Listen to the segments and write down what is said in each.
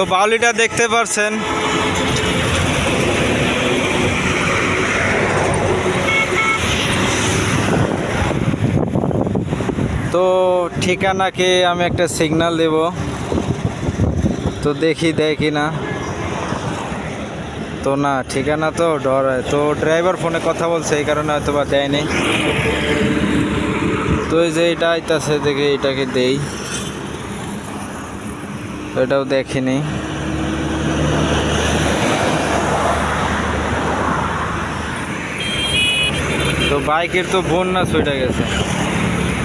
তো বাউলিটা দেখতে পারছেন, তো ঠিকানাকে আমি একটা সিগন্যাল দেব, তো দেখি দেয় কি না। তো না, ঠিকানা তো ডর হয়, তো ড্রাইভার ফোনে কথা বলছে এই কারণে হয়তো বা দেয়নি। তো এই যে এটা আইতাছে, দেখে এটাকে দেই, এটাও দেখিনি। তো বাইকের তো বন্যা ছুটে গেছে,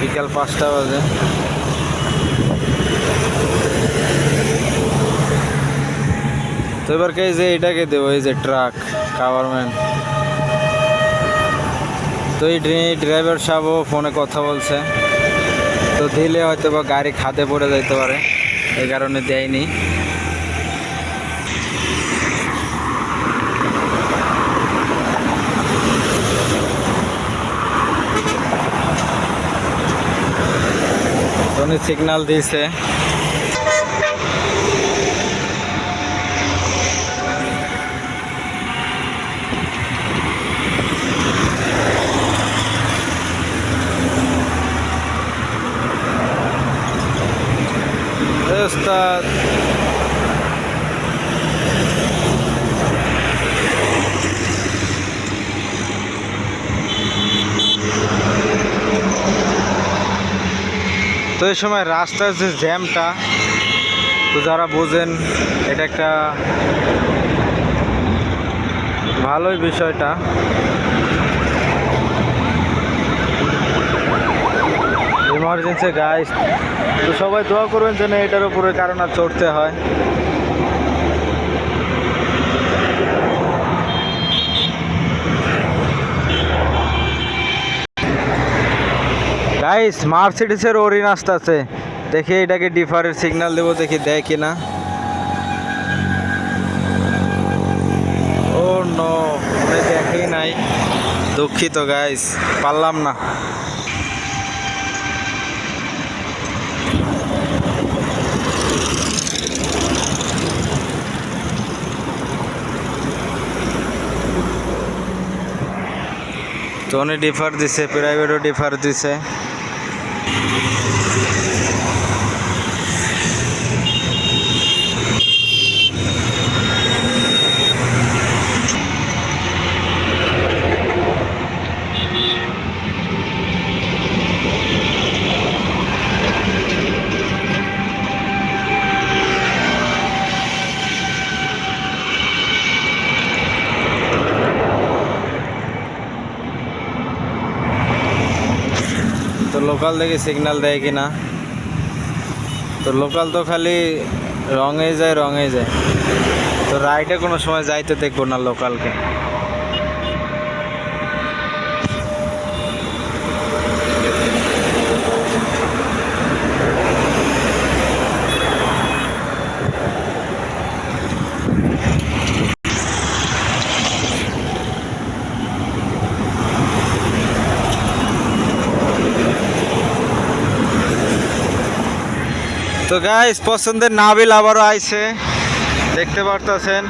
বিকাল 5টা বাজে। তো এবার কে যে এটাকে দেবো, এই যে ট্রাক গভর্নমেন্ট। তো এই ড্রাইভার সাহেবও ফোনে কথা বলছে, তো দিলে হয়তো বা গাড়ি খাদে পড়ে যাইতে পারে, এই কারণে দেয়নি। উনি সিগন্যাল দিয়েছে। ওস্তাদ, তো এই সময় রাস্তার যে জ্যামটা, তো যারা বোঝেন এটা একটা ভালোই বিষয়টা। ইমার্জেন্সি গাইস, তো সবাই দোয়া করবেন যেন এটার উপরে কারণ আর চড়তে হয়। গাইস, মার্সিডিসের ওরিন আসতেছে, দেখি এটাকে ডিফারের সিগন্যাল দেবো, দেখি দেয় কিনা। ও নো, দেখেই নাই, দুঃখিত গাইস, পারলাম না। তো উনি ডিফার দিছে, প্রাইভেটও ডিফার দিছে। তো লোকাল দেখে সিগন্যাল দেয় কি না। তো লোকাল তো খালি রঙে যায়, তো রাইটে কোনো সময় যাইতে দেখবো না লোকালকে। তো গাইস, পছন্দের নাবিল আবারও আইছে, দেখতে পারতেছেন।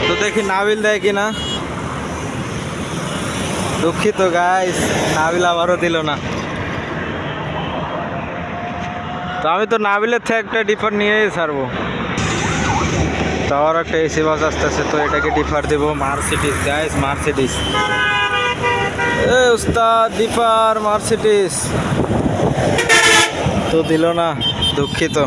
তো দেখি নাবিল দেয় কিনা। দুঃখিত গাইস, নাবিল আবারও দিল না। তো আমি তো নাবিলের থেকে একটা ডিফার নিয়েই ছাড়বো। তো আবার একটা এসি বাস আসতেছে, তো এটাকে ডিফার দেবো। মার্সিডিস গাইস, মার্সিডিস, এ উস্তাদ ডিফার মার্সিডিস, তো দিল না, দুঃখিত।